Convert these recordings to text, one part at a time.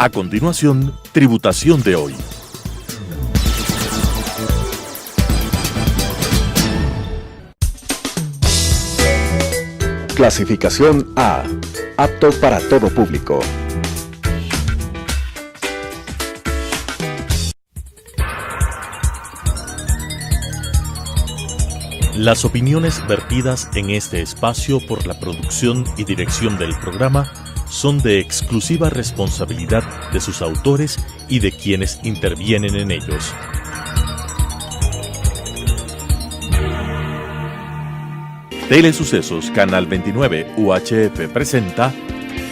A continuación, Tributación de hoy. Clasificación A. Apto para todo público. Las opiniones vertidas en este espacio por la producción y dirección del programa son de exclusiva responsabilidad de sus autores y de quienes intervienen en ellos. Telesucesos Canal 29 UHF presenta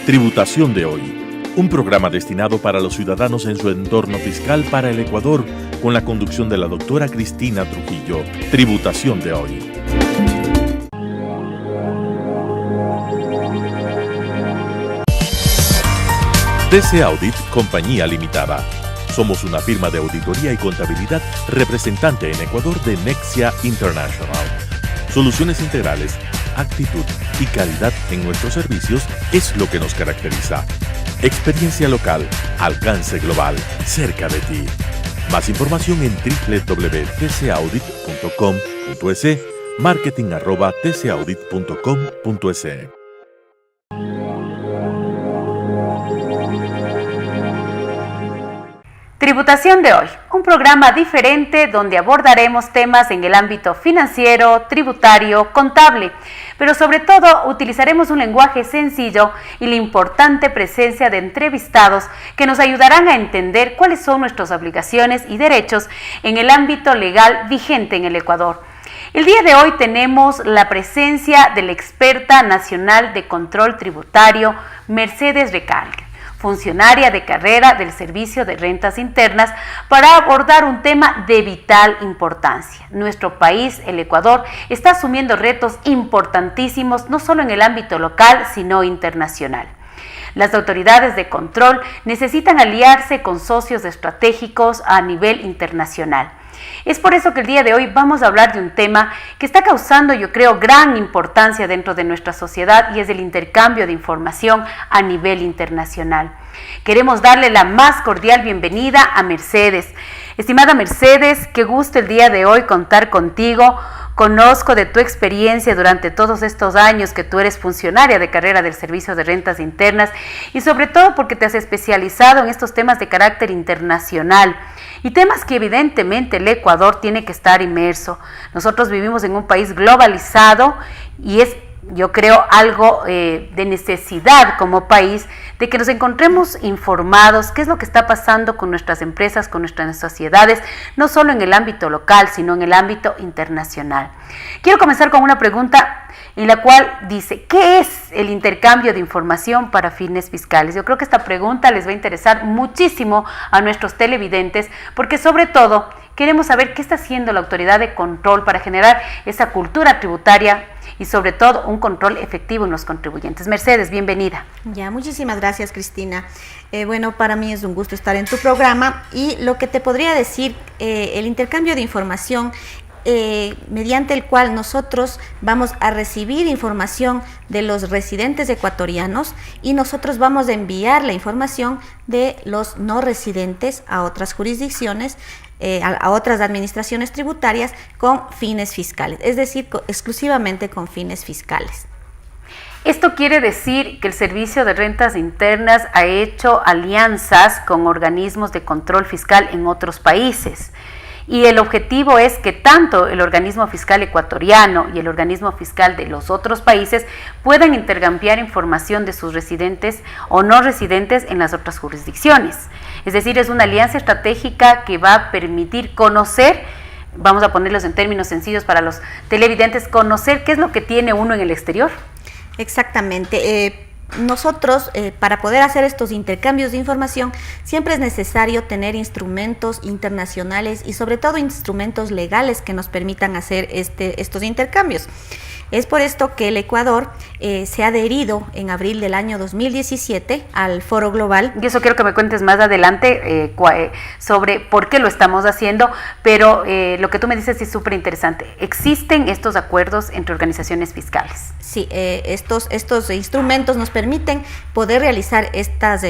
Tributación de hoy, un programa destinado para los ciudadanos en su entorno fiscal para el Ecuador, con la conducción de la doctora Cristina Trujillo. Tributación de hoy. TC Audit Compañía Limitada. Somos una firma de auditoría y contabilidad representante en Ecuador de Nexia International. Soluciones integrales, actitud y calidad en nuestros servicios es lo que nos caracteriza. Experiencia local, alcance global, cerca de ti. Más información en www.tcaudit.com.es, marketing@tcaudit.com.es. Tributación de hoy, un programa diferente donde abordaremos temas en el ámbito financiero, tributario, contable, pero sobre todo utilizaremos un lenguaje sencillo y la importante presencia de entrevistados que nos ayudarán a entender cuáles son nuestras obligaciones y derechos en el ámbito legal vigente en el Ecuador. El día de hoy tenemos la presencia de la experta nacional de control tributario, Mercedes Recalde, funcionaria de carrera del Servicio de Rentas Internas, para abordar un tema de vital importancia. Nuestro país, el Ecuador, está asumiendo retos importantísimos, no solo en el ámbito local, sino internacional. Las autoridades de control necesitan aliarse con socios estratégicos a nivel internacional. Es por eso que el día de hoy vamos a hablar de un tema que está causando, yo creo, gran importancia dentro de nuestra sociedad, y es el intercambio de información a nivel internacional. Queremos darle la más cordial bienvenida a Mercedes. Estimada Mercedes, qué gusto el día de hoy contar contigo. Conozco de tu experiencia durante todos estos años que tú eres funcionaria de carrera del Servicio de Rentas Internas, y sobre todo porque te has especializado en estos temas de carácter internacional y temas que evidentemente el Ecuador tiene que estar inmerso. Nosotros vivimos en un país globalizado y es, yo creo, algo de necesidad como país de que nos encontremos informados qué es lo que está pasando con nuestras empresas, con nuestras sociedades, no solo en el ámbito local, sino en el ámbito internacional. Quiero comenzar con una pregunta en la cual dice, ¿qué es el intercambio de información para fines fiscales? Yo creo que esta pregunta les va a interesar muchísimo a nuestros televidentes, porque sobre todo queremos saber qué está haciendo la autoridad de control para generar esa cultura tributaria y sobre todo un control efectivo en los contribuyentes. Mercedes, bienvenida. Ya, muchísimas gracias, Cristina. Bueno, para mí es un gusto estar en tu programa, y lo que te podría decir, el intercambio de información mediante el cual nosotros vamos a recibir información de los residentes ecuatorianos y nosotros vamos a enviar la información de los no residentes a otras jurisdicciones, a otras administraciones tributarias con fines fiscales, es decir, exclusivamente con fines fiscales. Esto quiere decir que el Servicio de Rentas Internas ha hecho alianzas con organismos de control fiscal en otros países. Y el objetivo es que tanto el organismo fiscal ecuatoriano y el organismo fiscal de los otros países puedan intercambiar información de sus residentes o no residentes en las otras jurisdicciones. Es decir, es una alianza estratégica que va a permitir conocer, vamos a ponerlos en términos sencillos para los televidentes, conocer qué es lo que tiene uno en el exterior. Exactamente. Nosotros, para poder hacer estos intercambios de información, siempre es necesario tener instrumentos internacionales y sobre todo instrumentos legales que nos permitan hacer estos intercambios. Es por esto que el Ecuador se ha adherido en abril del año 2017 al Foro Global. Y eso quiero que me cuentes más adelante sobre por qué lo estamos haciendo, pero lo que tú me dices es súper interesante. ¿Existen estos acuerdos entre organizaciones fiscales? Sí, estos instrumentos nos permiten poder realizar estas,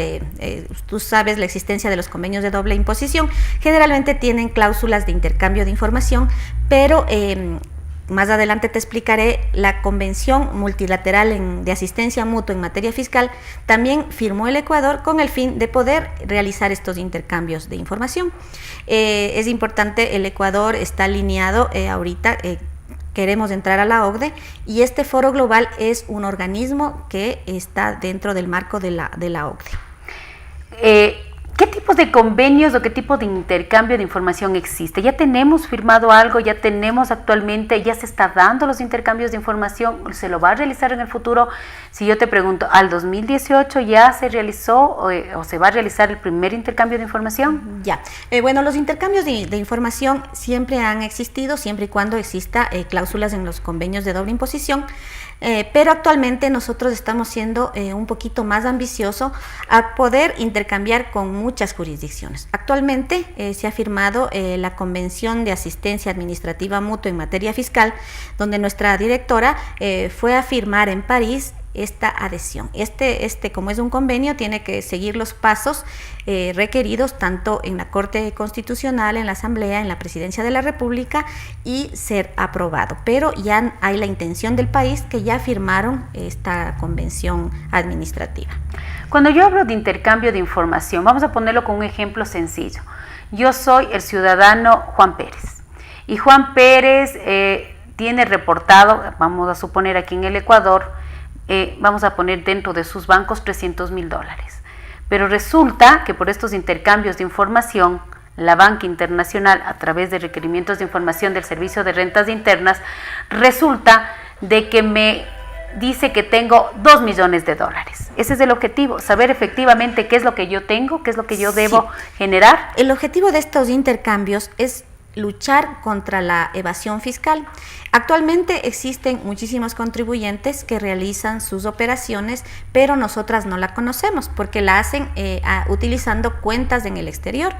tú sabes, la existencia de los convenios de doble imposición, generalmente tienen cláusulas de intercambio de información, pero más adelante te explicaré, la Convención Multilateral de Asistencia Mutua en materia fiscal también firmó el Ecuador con el fin de poder realizar estos intercambios de información. Es importante, el Ecuador está alineado ahorita, queremos entrar a la OCDE, y este foro global es un organismo que está dentro del marco de la OCDE. ¿Qué tipos de convenios o qué tipo de intercambio de información existe? ¿Ya tenemos firmado algo? ¿Ya tenemos actualmente? ¿Ya se está dando los intercambios de información? ¿Se lo va a realizar en el futuro? Si yo te pregunto, ¿al 2018 ya se realizó o se va a realizar el primer intercambio de información? Ya. Bueno, los intercambios de información siempre han existido, siempre y cuando exista cláusulas en los convenios de doble imposición. Pero actualmente nosotros estamos siendo un poquito más ambiciosos a poder intercambiar con muchas jurisdicciones. Actualmente se ha firmado la Convención de Asistencia Administrativa Mutua en materia fiscal, donde nuestra directora fue a firmar en París esta adhesión. Como es un convenio, tiene que seguir los pasos requeridos tanto en la Corte Constitucional, en la Asamblea, en la Presidencia de la República y ser aprobado. Pero ya hay la intención del país que ya firmaron esta convención administrativa. Cuando yo hablo de intercambio de información, vamos a ponerlo con un ejemplo sencillo. Yo soy el ciudadano Juan Pérez y Juan Pérez tiene reportado, vamos a suponer aquí en el Ecuador, vamos a poner dentro de sus bancos $300,000. Pero resulta que por estos intercambios de información, la banca internacional, a través de requerimientos de información del Servicio de Rentas Internas, resulta de que me dice que tengo $2 millones. Ese es el objetivo, saber efectivamente qué es lo que yo tengo, qué es lo que yo debo generar. El objetivo de estos intercambios es luchar contra la evasión fiscal. Actualmente existen muchísimos contribuyentes que realizan sus operaciones, pero nosotras no la conocemos porque la hacen utilizando cuentas en el exterior.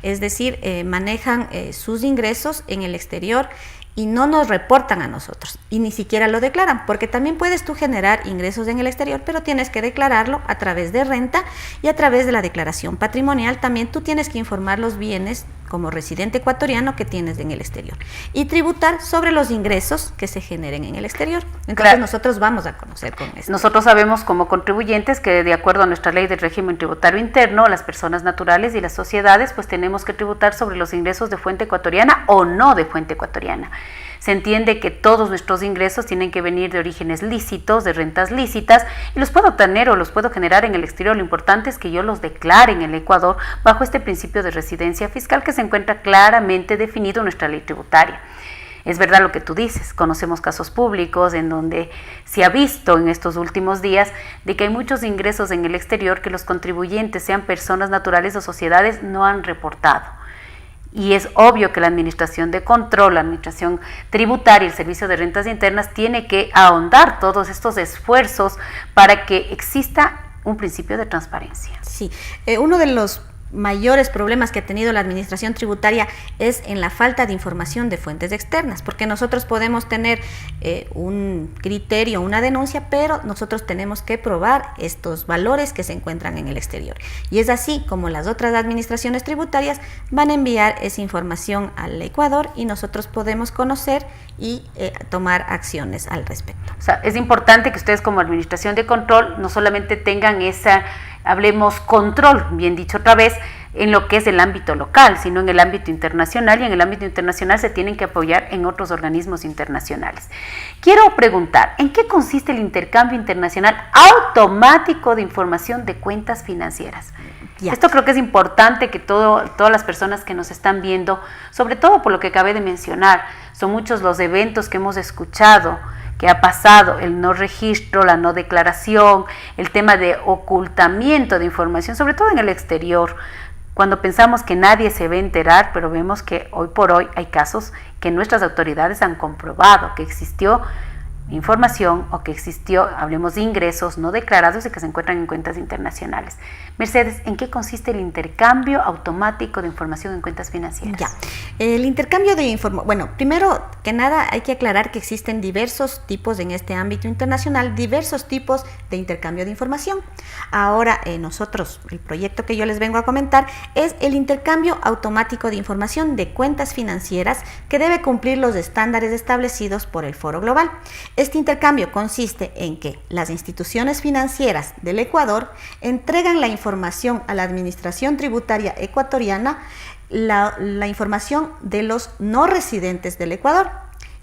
Es decir, manejan sus ingresos en el exterior y no nos reportan a nosotros y ni siquiera lo declaran, porque también puedes tú generar ingresos en el exterior, pero tienes que declararlo a través de renta y a través de la declaración patrimonial. También tú tienes que informar los bienes como residente ecuatoriano que tienes en el exterior y tributar sobre los ingresos que se generen en el exterior. Entonces claro, nosotros vamos a conocer con esto. Nosotros sabemos como contribuyentes que de acuerdo a nuestra ley del régimen tributario interno, las personas naturales y las sociedades pues tenemos que tributar sobre los ingresos de fuente ecuatoriana o no de fuente ecuatoriana. Se entiende que todos nuestros ingresos tienen que venir de orígenes lícitos, de rentas lícitas, y los puedo obtener o los puedo generar en el exterior. Lo importante es que yo los declare en el Ecuador bajo este principio de residencia fiscal que se encuentra claramente definido en nuestra ley tributaria. Es verdad lo que tú dices, conocemos casos públicos en donde se ha visto en estos últimos días de que hay muchos ingresos en el exterior que los contribuyentes, sean personas naturales o sociedades, no han reportado. Y es obvio que la Administración de Control, la Administración Tributaria y el Servicio de Rentas Internas tiene que ahondar todos estos esfuerzos para que exista un principio de transparencia. Sí, uno de los mayores problemas que ha tenido la administración tributaria es en la falta de información de fuentes externas, porque nosotros podemos tener un criterio, una denuncia, pero nosotros tenemos que probar estos valores que se encuentran en el exterior. Y es así como las otras administraciones tributarias van a enviar esa información al Ecuador y nosotros podemos conocer y tomar acciones al respecto. O sea, es importante que ustedes como administración de control no solamente tengan esa, hablemos control, bien dicho otra vez, en lo que es el ámbito local, sino en el ámbito internacional, y en el ámbito internacional se tienen que apoyar en otros organismos internacionales. Quiero preguntar, ¿en qué consiste el intercambio internacional automático de información de cuentas financieras? Ya. Esto creo que es importante que todas las personas que nos están viendo, sobre todo por lo que acabé de mencionar, son muchos los eventos que hemos escuchado, que ha pasado, el no registro, la no declaración, el tema de ocultamiento de información, sobre todo en el exterior, cuando pensamos que nadie se va a enterar, pero vemos que hoy por hoy hay casos que nuestras autoridades han comprobado que existió información o que existió, hablemos de ingresos no declarados y que se encuentran en cuentas internacionales. Mercedes, ¿en qué consiste el intercambio automático de información en cuentas financieras? Ya, el intercambio de información, bueno, primero que nada hay que aclarar que existen diversos tipos en este ámbito internacional, diversos tipos de intercambio de información. Ahora nosotros, el proyecto que yo les vengo a comentar es el intercambio automático de información de cuentas financieras que debe cumplir los estándares establecidos por el Foro Global. Este intercambio consiste en que las instituciones financieras del Ecuador entregan la información a la Administración Tributaria Ecuatoriana, la información de los no residentes del Ecuador,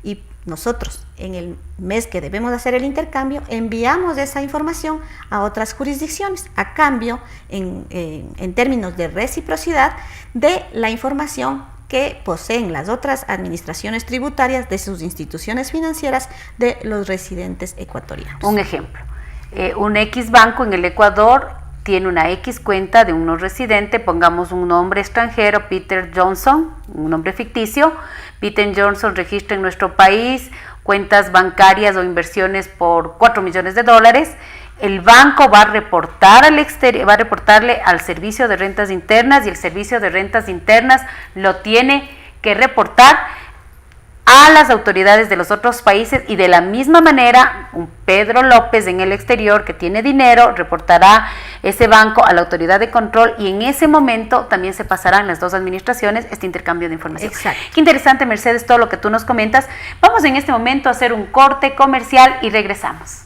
y nosotros en el mes que debemos hacer el intercambio enviamos esa información a otras jurisdicciones a cambio en términos de reciprocidad de la información que poseen las otras administraciones tributarias de sus instituciones financieras de los residentes ecuatorianos. Un ejemplo, un X banco en el Ecuador tiene una X cuenta de un no residente, pongamos un nombre extranjero, Peter Johnson, un nombre ficticio. Peter Johnson registra en nuestro país cuentas bancarias o inversiones por $4 millones. El banco va a reportar va a reportarle al Servicio de Rentas Internas, y el Servicio de Rentas Internas lo tiene que reportar a las autoridades de los otros países, y de la misma manera un Pedro López en el exterior que tiene dinero reportará ese banco a la autoridad de control, y en ese momento también se pasarán las dos administraciones este intercambio de información. Exacto. Qué interesante, Mercedes, todo lo que tú nos comentas. Vamos en este momento a hacer un corte comercial y regresamos.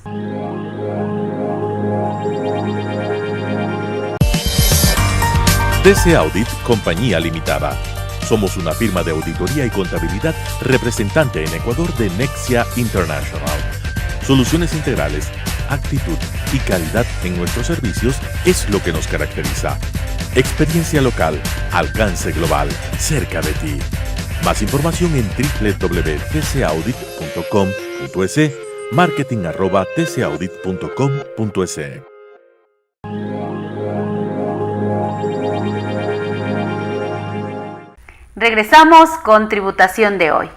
TC Audit Compañía Limitada. Somos una firma de auditoría y contabilidad representante en Ecuador de Nexia International. Soluciones integrales, actitud y calidad en nuestros servicios es lo que nos caracteriza. Experiencia local, alcance global, cerca de ti. Más información en www.tcaudit.com.es, marketing@tcaudit.com.es. Regresamos con tributación de hoy.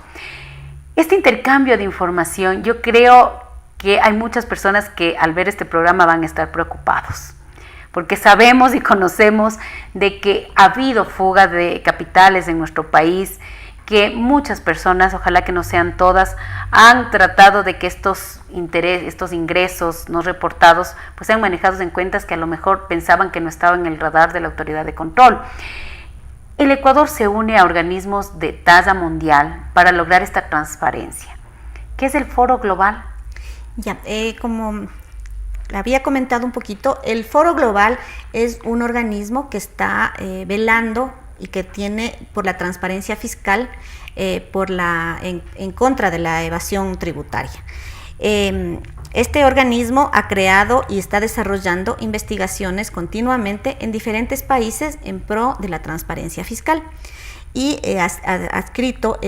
Este intercambio de información, yo creo que hay muchas personas que al ver este programa van a estar preocupados, porque sabemos y conocemos de que ha habido fuga de capitales en nuestro país, que muchas personas, ojalá que no sean todas, han tratado de que estos ingresos no reportados pues sean manejados en cuentas que a lo mejor pensaban que no estaban en el radar de la autoridad de control. El Ecuador se une a organismos de talla mundial para lograr esta transparencia. ¿Qué es el Foro Global? Ya, como había comentado un poquito, el Foro Global es un organismo que está velando y que tiene por la transparencia fiscal, en contra de la evasión tributaria. Este organismo ha creado y está desarrollando investigaciones continuamente en diferentes países en pro de la transparencia fiscal, y ha adscrito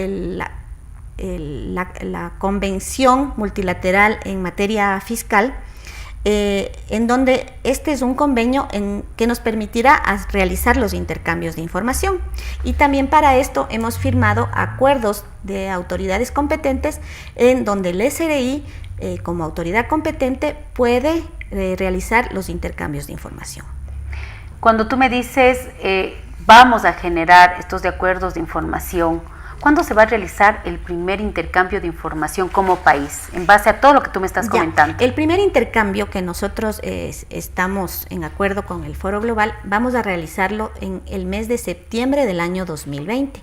la Convención Multilateral en Materia Fiscal, en donde este es un convenio que nos permitirá realizar los intercambios de información, y también para esto hemos firmado acuerdos de autoridades competentes en donde el SRI como autoridad competente puede realizar los intercambios de información. Cuando tú me dices vamos a generar estos acuerdos de información, ¿cuándo se va a realizar el primer intercambio de información como país, en base a todo lo que tú me estás comentando? El primer intercambio que nosotros estamos en acuerdo con el Foro Global, vamos a realizarlo en el mes de septiembre del año 2020.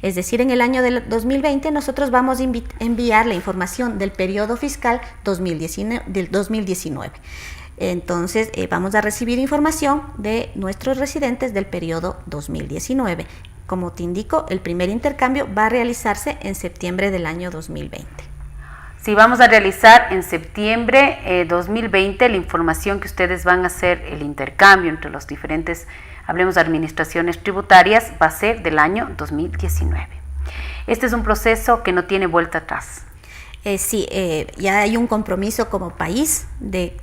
Es decir, en el año del 2020 nosotros vamos a enviar la información del periodo fiscal del 2019. Entonces vamos a recibir información de nuestros residentes del periodo 2019. Como te indico, el primer intercambio va a realizarse en septiembre del año 2020. Sí, vamos a realizar en septiembre 2020 la información que ustedes van a hacer, el intercambio entre los diferentes, hablemos de administraciones tributarias, va a ser del año 2019. Este es un proceso que no tiene vuelta atrás. Sí, ya hay un compromiso como país de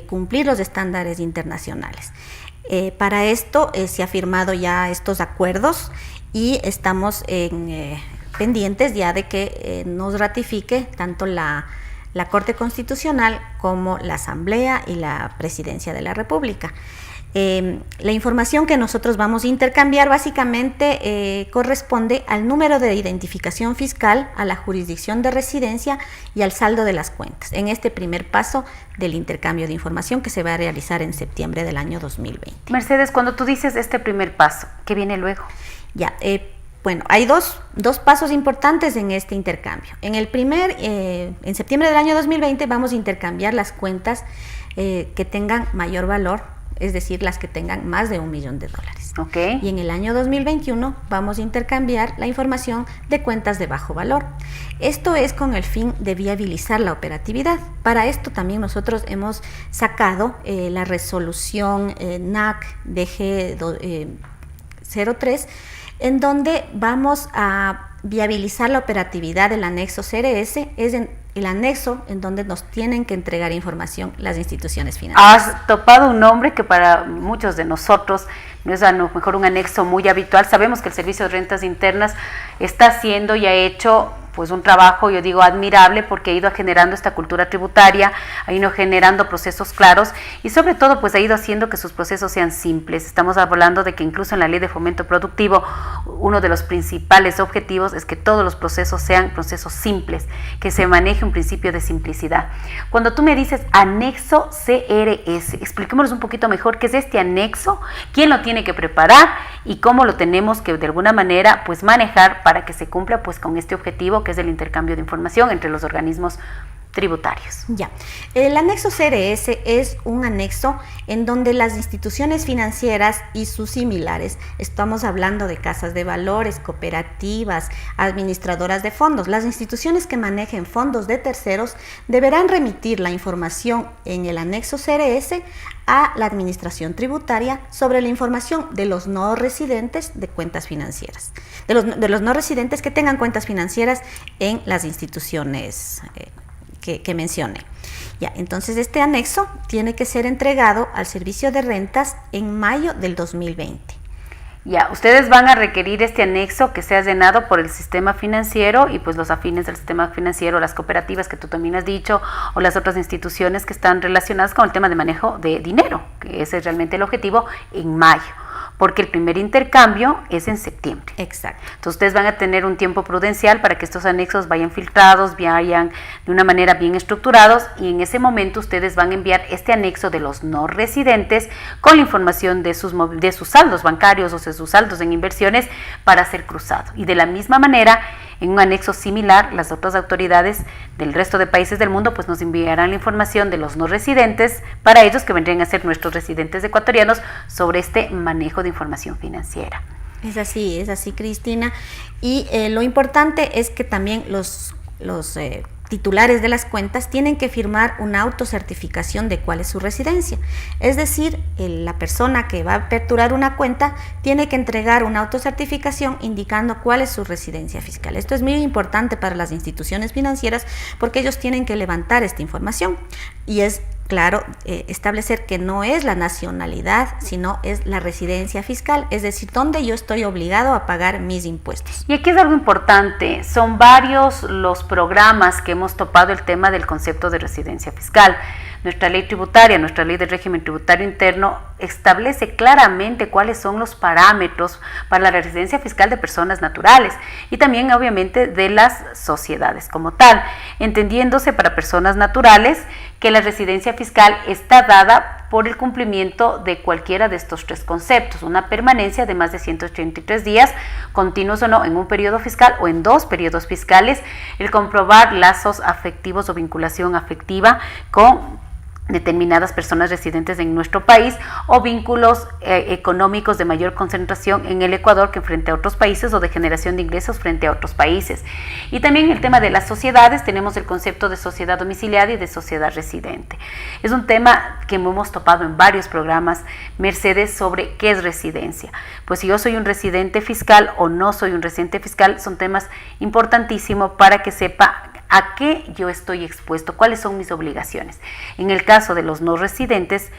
cumplir los estándares internacionales. Para esto se ha firmado ya estos acuerdos y estamos pendientes ya de que nos ratifique tanto la la Corte Constitucional como la Asamblea y la Presidencia de la República. La información que nosotros vamos a intercambiar básicamente corresponde al número de identificación fiscal, a la jurisdicción de residencia y al saldo de las cuentas, en este primer paso del intercambio de información que se va a realizar en septiembre del año 2020. Mercedes, cuando tú dices este primer paso, ¿qué viene luego? Ya, bueno, hay dos pasos importantes en este intercambio. En septiembre del año 2020 vamos a intercambiar las cuentas que tengan mayor valor, es decir, las que tengan más de $1 millón. Okay. Y en el año 2021 vamos a intercambiar la información de cuentas de bajo valor. Esto es con el fin de viabilizar la operatividad. Para esto también nosotros hemos sacado la resolución NAC DG 03, en donde vamos a viabilizar la operatividad del anexo CRS, es el anexo en donde nos tienen que entregar información las instituciones financieras. Has topado un nombre que para muchos de nosotros no es a lo mejor un anexo muy habitual. Sabemos que el Servicio de Rentas Internas está haciendo y ha hecho pues un trabajo, yo digo, admirable, porque ha ido generando esta cultura tributaria, ha ido generando procesos claros y sobre todo pues ha ido haciendo que sus procesos sean simples. Estamos hablando de que incluso en la Ley de Fomento Productivo uno de los principales objetivos es que todos los procesos sean procesos simples, que se maneje un principio de simplicidad. Cuando tú me dices anexo CRS, expliquémonos un poquito mejor qué es este anexo, quién lo tiene que preparar y cómo lo tenemos que de alguna manera pues manejar para que se cumpla pues con este objetivo que es el intercambio de información entre los organismos tributarios. Ya, el anexo CRS es un anexo en donde las instituciones financieras y sus similares, estamos hablando de casas de valores, cooperativas, administradoras de fondos, las instituciones que manejen fondos de terceros deberán remitir la información en el anexo CRS a la administración tributaria sobre la información de los no residentes de cuentas financieras, de los no residentes que tengan cuentas financieras en las instituciones que mencioné. Ya, entonces este anexo tiene que ser entregado al Servicio de Rentas en mayo del 2020. Ya, ustedes van a requerir este anexo que sea llenado por el sistema financiero y pues los afines del sistema financiero, las cooperativas que tú también has dicho, o las otras instituciones que están relacionadas con el tema de manejo de dinero, que ese es realmente el objetivo, en mayo, porque el primer intercambio es en septiembre. Exacto. Entonces ustedes van a tener un tiempo prudencial para que estos anexos vayan filtrados, vayan de una manera bien estructurados, y en ese momento ustedes van a enviar este anexo de los no residentes con la información de sus saldos bancarios o de sus saldos en inversiones para ser cruzado. Y de la misma manera, en un anexo similar, las otras autoridades del resto de países del mundo pues nos enviarán la información de los no residentes para ellos, que vendrían a ser nuestros residentes ecuatorianos, sobre este manejo de información financiera. Es así, Cristina. Y lo importante es que también los titulares de las cuentas tienen que firmar una autocertificación de cuál es su residencia. Es decir, la persona que va a aperturar una cuenta tiene que entregar una autocertificación indicando cuál es su residencia fiscal. Esto es muy importante para las instituciones financieras porque ellos tienen que levantar esta información y es claro, establecer que no es la nacionalidad, sino es la residencia fiscal, es decir, donde yo estoy obligado a pagar mis impuestos. Y aquí es algo importante, son varios los programas que hemos topado el tema del concepto de residencia fiscal. Nuestra ley tributaria, nuestra ley de régimen tributario interno establece claramente cuáles son los parámetros para la residencia fiscal de personas naturales y también obviamente de las sociedades como tal, entendiéndose para personas naturales que la residencia fiscal está dada por el cumplimiento de cualquiera de estos tres conceptos, una permanencia de más de 183 días, continuos o no, en un periodo fiscal o en dos periodos fiscales, el comprobar lazos afectivos o vinculación afectiva con determinadas personas residentes en nuestro país o vínculos económicos de mayor concentración en el Ecuador que frente a otros países o de generación de ingresos frente a otros países. Y también el tema de las sociedades, tenemos el concepto de sociedad domiciliaria y de sociedad residente. Es un tema que hemos topado en varios programas, Mercedes, sobre qué es residencia. Pues si yo soy un residente fiscal o no soy un residente fiscal, son temas importantísimos para que sepa a qué yo estoy expuesto, cuáles son mis obligaciones. En el caso de los no residentes,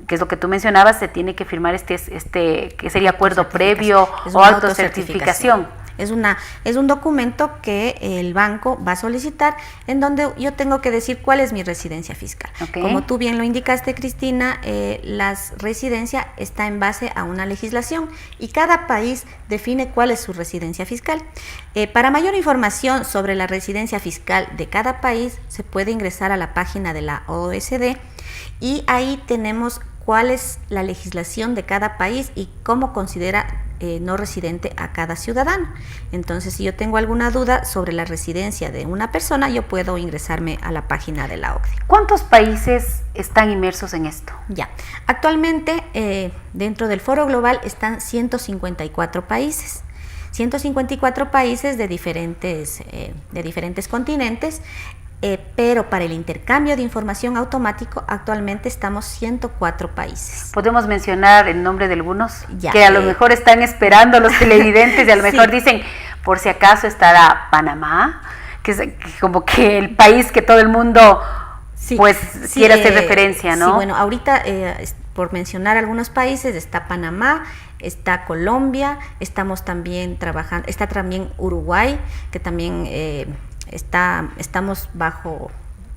que es lo que tú mencionabas, se tiene que firmar que sería acuerdo previo o autocertificación. Es un documento que el banco va a solicitar, en donde yo tengo que decir cuál es mi residencia fiscal. Okay. Como tú bien lo indicaste, Cristina, la residencia está en base a una legislación y cada país define cuál es su residencia fiscal. Para mayor información sobre la residencia fiscal de cada país, se puede ingresar a la página de la OECD y ahí tenemos cuál es la legislación de cada país y cómo considera no residente a cada ciudadano. Entonces, si yo tengo alguna duda sobre la residencia de una persona, yo puedo ingresarme a la página de la OCDE. ¿Cuántos países están inmersos en esto? Ya, actualmente dentro del Foro Global están 154 países. 154 países de diferentes continentes. Pero para el intercambio de información automático actualmente estamos 104 países. ¿Podemos mencionar el nombre de algunos? Ya, que a lo mejor están esperando los televidentes y a lo mejor sí. Dicen, por si acaso estará Panamá, que es como que el país que todo el mundo sí, quiere hacer referencia, ¿no? Sí, bueno, ahorita por mencionar algunos países está Panamá, está Colombia, estamos también trabajando, está también Uruguay, que también estamos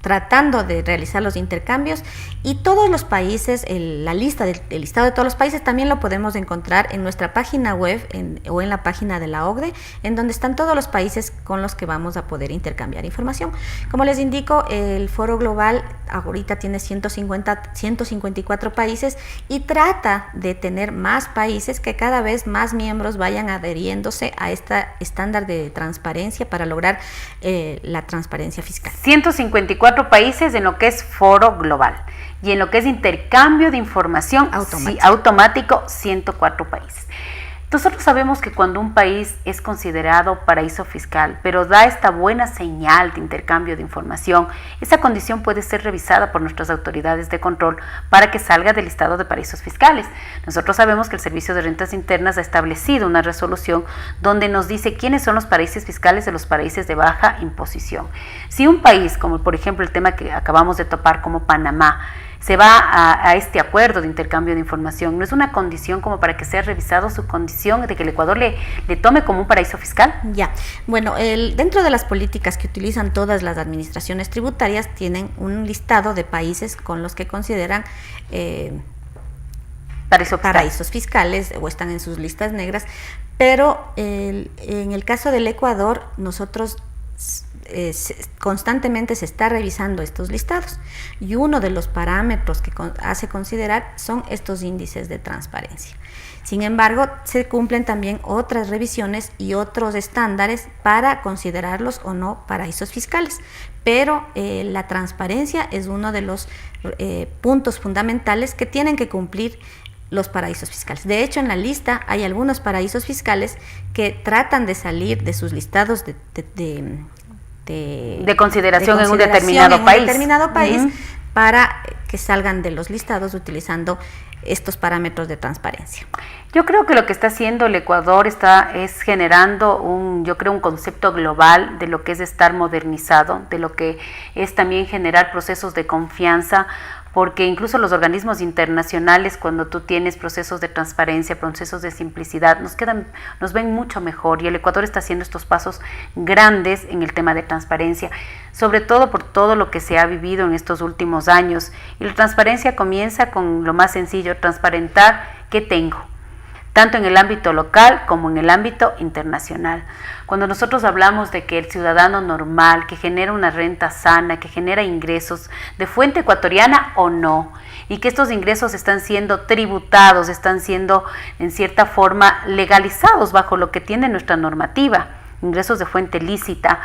tratando de realizar los intercambios, y todos los países, el listado de todos los países también lo podemos encontrar en nuestra página web o en la página de la OCDE, en donde están todos los países con los que vamos a poder intercambiar información. Como les indico, el Foro Global ahorita tiene 154 países y trata de tener más países, que cada vez más miembros vayan adheriéndose a este estándar de transparencia para lograr la transparencia fiscal. 154 países en lo que es Foro Global, y en lo que es intercambio de información automático 104 países. Nosotros sabemos que cuando un país es considerado paraíso fiscal, pero da esta buena señal de intercambio de información, esa condición puede ser revisada por nuestras autoridades de control para que salga del listado de paraísos fiscales. Nosotros sabemos que el Servicio de Rentas Internas ha establecido una resolución donde nos dice quiénes son los paraísos fiscales de los países de baja imposición. Si un país, como por ejemplo el tema que acabamos de topar como Panamá, se va a este acuerdo de intercambio de información, ¿no es una condición como para que sea revisado su condición de que el Ecuador le tome como un paraíso fiscal? Ya, bueno, dentro de las políticas que utilizan todas las administraciones tributarias, tienen un listado de países con los que consideran paraísos fiscales o están en sus listas negras, pero en el caso del Ecuador, nosotros constantemente se está revisando estos listados, y uno de los parámetros que hace considerar son estos índices de transparencia. Sin embargo, se cumplen también otras revisiones y otros estándares para considerarlos o no paraísos fiscales, pero la transparencia es uno de los puntos fundamentales que tienen que cumplir los paraísos fiscales. De hecho, en la lista hay algunos paraísos fiscales que tratan de salir de sus listados de consideración en un determinado país, uh-huh, para que salgan de los listados utilizando estos parámetros de transparencia. Yo creo que lo que está haciendo el Ecuador es generando un concepto global de lo que es estar modernizado, de lo que es también generar procesos de confianza, porque incluso los organismos internacionales, cuando tú tienes procesos de transparencia, procesos de simplicidad, nos ven mucho mejor, y el Ecuador está haciendo estos pasos grandes en el tema de transparencia, sobre todo por todo lo que se ha vivido en estos últimos años. Y la transparencia comienza con lo más sencillo: transparentar qué tengo, tanto en el ámbito local como en el ámbito internacional. Cuando nosotros hablamos de que el ciudadano normal, que genera una renta sana, que genera ingresos de fuente ecuatoriana o no, y que estos ingresos están siendo tributados, están siendo en cierta forma legalizados bajo lo que tiene nuestra normativa, ingresos de fuente lícita,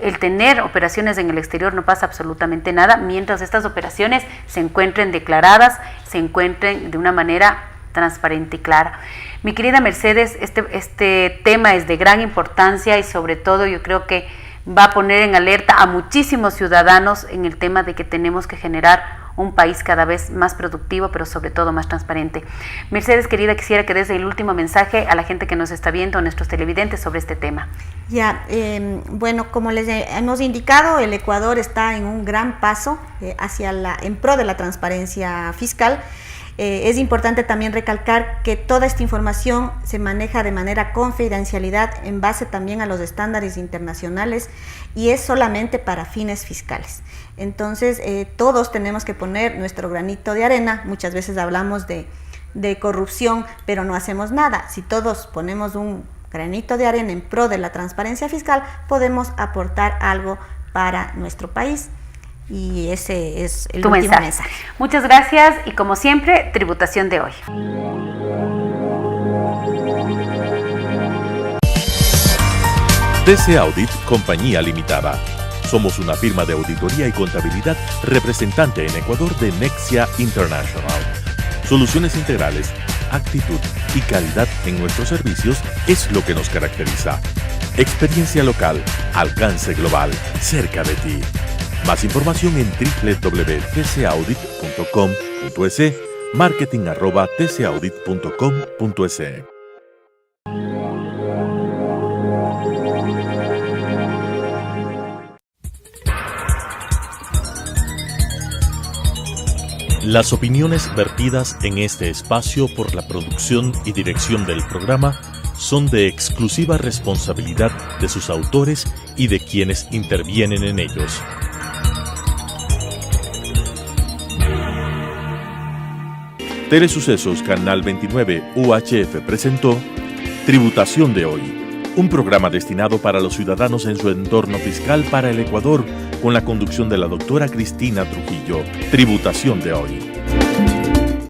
el tener operaciones en el exterior no pasa absolutamente nada, mientras estas operaciones se encuentren declaradas, se encuentren de una manera transparente y clara. Mi querida Mercedes, este tema es de gran importancia, y sobre todo yo creo que va a poner en alerta a muchísimos ciudadanos en el tema de que tenemos que generar un país cada vez más productivo, pero sobre todo más transparente. Mercedes, querida, quisiera que des el último mensaje a la gente que nos está viendo, a nuestros televidentes, sobre este tema. Ya, bueno, como les hemos indicado, el Ecuador está en un gran paso en pro de la transparencia fiscal. Es importante también recalcar que toda esta información se maneja de manera confidencialidad en base también a los estándares internacionales y es solamente para fines fiscales. Entonces, todos tenemos que poner nuestro granito de arena. Muchas veces hablamos de corrupción, pero no hacemos nada. Si todos ponemos un granito de arena en pro de la transparencia fiscal, podemos aportar algo para nuestro país. Y ese es el último mensaje. Muchas gracias y como siempre, tributación de hoy. DC Audit Compañía Limitada. Somos una firma de auditoría y contabilidad representante en Ecuador de Nexia International. Soluciones integrales, actitud y calidad en nuestros servicios es lo que nos caracteriza. Experiencia local, alcance global, cerca de ti. Más información en www.tcaudit.com.es, marketing@tcaudit.com.es. Las opiniones vertidas en este espacio por la producción y dirección del programa son de exclusiva responsabilidad de sus autores y de quienes intervienen en ellos. Telesucesos Canal 29 UHF presentó Tributación de Hoy, un programa destinado para los ciudadanos en su entorno fiscal para el Ecuador, con la conducción de la doctora Cristina Trujillo. Tributación de Hoy.